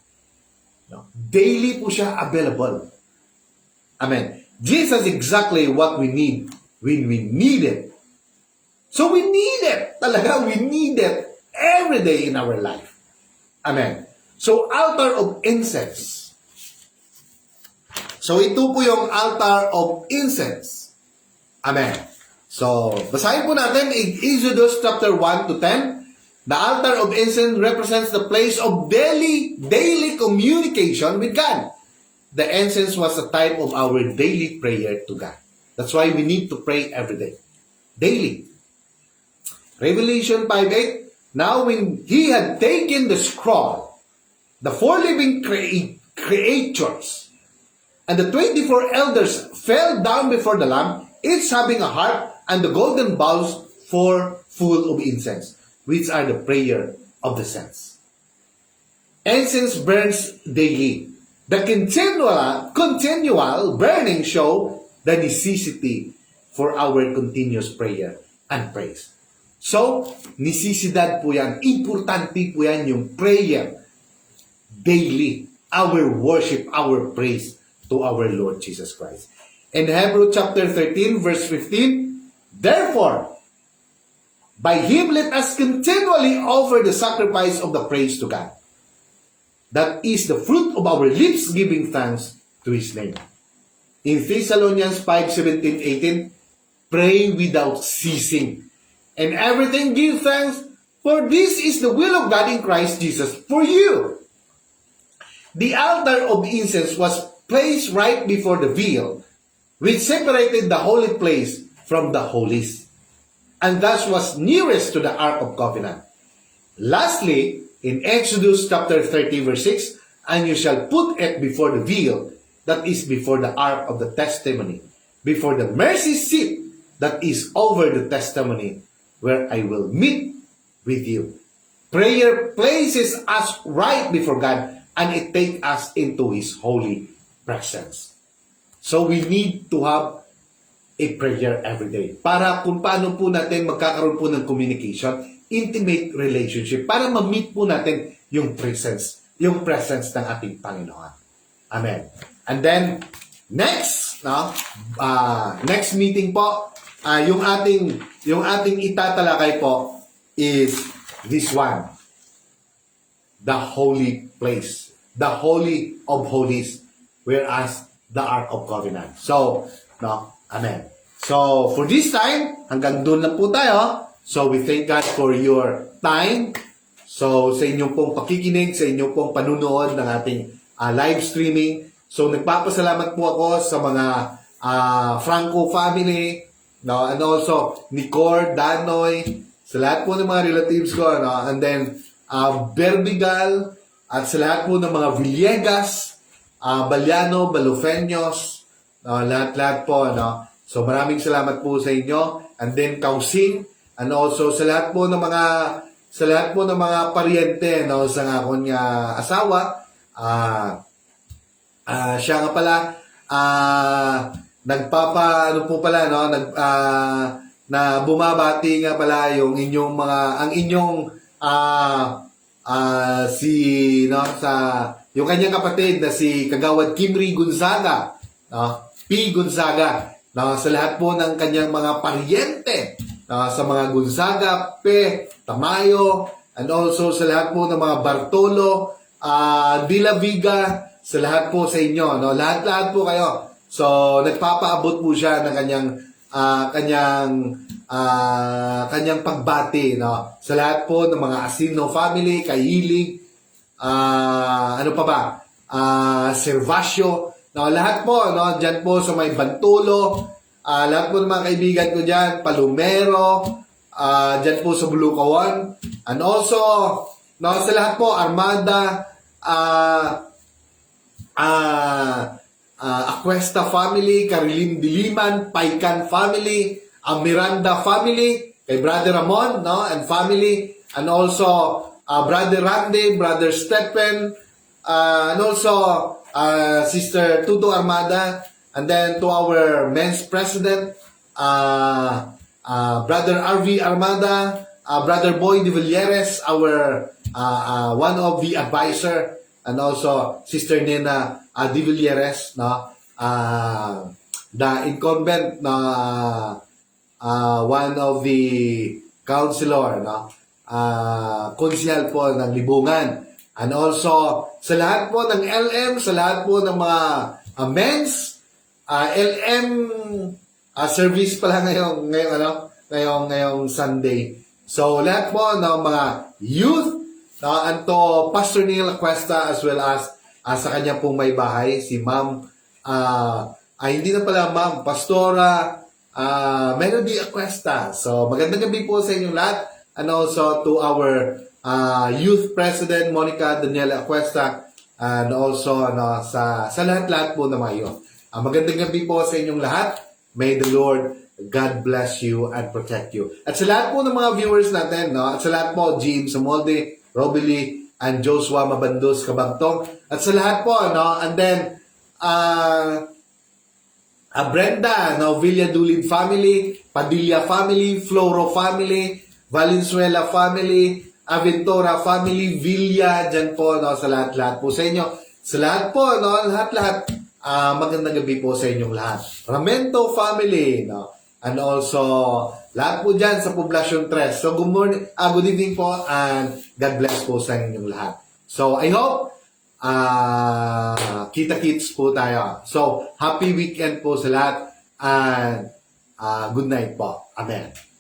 daily po siya available. Amen. Jesus is exactly what we need when we need it. So we need it. Talaga, we need it every day in our life. Amen. So, altar of incense. So, ito po yung altar of incense. Amen. So, basahin po natin in Exodus chapter 1 to 10. The altar of incense represents the place of daily communication with God. The incense was a type of our daily prayer to God. That's why we need to pray every day. Daily. Revelation 5:8, now when he had taken the scroll, the four living creatures and the 24 elders fell down before the Lamb, each having a harp and the golden bowls full of incense, which are the prayer of the saints. Incense burns daily. The continual burning show the necessity for our continuous prayer and praise. So, nisisidad po yan. Importante po yan yung prayer. Daily. Our worship, our praise to our Lord Jesus Christ. In Hebrews chapter 13, verse 15, therefore, by Him let us continually offer the sacrifice of the praise to God. That is the fruit of our lips giving thanks to His name. In Thessalonians 5:17-18, pray without ceasing. And everything give thanks, for this is the will of God in Christ Jesus for you. The altar of incense was placed right before the veil, which separated the holy place from the holies, and thus was nearest to the Ark of Covenant. Lastly, in Exodus chapter 30 verse 6, and you shall put it before the veil, that is before the Ark of the Testimony, before the mercy seat that is over the testimony, where I will meet with you. Prayer places us right before God, and it takes us into His holy presence. So we need to have a prayer every day. Para kung paano po natin magkakaroon po ng communication, intimate relationship, para ma-meet po natin yung presence ng ating Panginoon. Amen. And then, next meeting po, yung ating itatalakay po is this one. The holy place. The Holy of Holies. Whereas the Ark of Covenant. So, amen. So, for this time, hanggang doon lang po tayo. So, we thank God for your time. So, sa inyong pong pakikinig, sa inyong pong panunood ng ating live streaming. So, nagpapasalamat po ako sa mga Franco family, and also Nicor, Danoy, sa lahat po ng mga relatives ko, and then Berbigal, at sa lahat po ng mga Villegas, Baliano, Balufeños, lahat-lahat po, So, maraming salamat po sa inyo. And then, Kausing, and also sa lahat po ng mga pariente, sa akong asawa. Siya nga pala, na bumabati nga pala yung inyong yung kanyang kapatid na si Kagawad Kimri Gonzaga, P. Gonzaga, sa lahat po ng kanyang mga pariente, sa mga Gonzaga, P. Tamayo, and also sa lahat po ng mga Bartolo, De La Viga, sa lahat po sa inyo, lahat-lahat po kayo. So, nagpapaabot po siya ng kanyang pagbati, sa lahat po ng mga Asino family, Kahilig, Servacio, lahat po, dyan po sa may Bantulo, lahat po ng mga kaibigan ko dyan, Palumero, dyan po sa Bulucawan, and also, sa lahat po, Armada, Aquesta family, Caroline Diliman, Paikan family, Miranda family, kay Brother Ramon, and family, and also Brother Randy, Brother Stephen, and also Sister Tuto Armada, and then to our men's president, Brother RV Armada, Brother Boy De Villeres, our one of the advisor, and also Sister Nena De Villeres, the incumbent one of the counselor, konsyal po ng Libungan. And also, sa lahat po ng LM, sa lahat po ng mga men's, LM service pala ngayong Sunday. So, lahat po ng mga youth, and to Pastor Neil Aquesta as well as sa kanya pong may bahay, si Ma'am, hindi na pala Ma'am, Pastora Melody Aquesta. So, magandang gabi po sa inyong lahat. And also to our youth president, Monica Daniela Aquesta. And also sa lahat-lahat po na mga yun. Magandang gabi po sa inyong lahat. May the Lord God bless you and protect you. At sa lahat po ng mga viewers natin, at sa lahat po, James Samolde, Robily, and Joshua Mabandos Kabangtong. At sa lahat po, and then, Brenda, Villa Dulid family, Padilla family, Floro family, Valenzuela family, Aventura family, Villa, dyan po, sa lahat-lahat po sa inyo. Sa lahat po, lahat-lahat, magandang gabi po sa inyong lahat. Ramento family, and also, lahat po dyan sa Poblacion 3. So, good evening po, and God bless po sa inyong lahat. So, I hope, kita-kits po tayo. So, happy weekend po sa lahat, and good night po. Amen.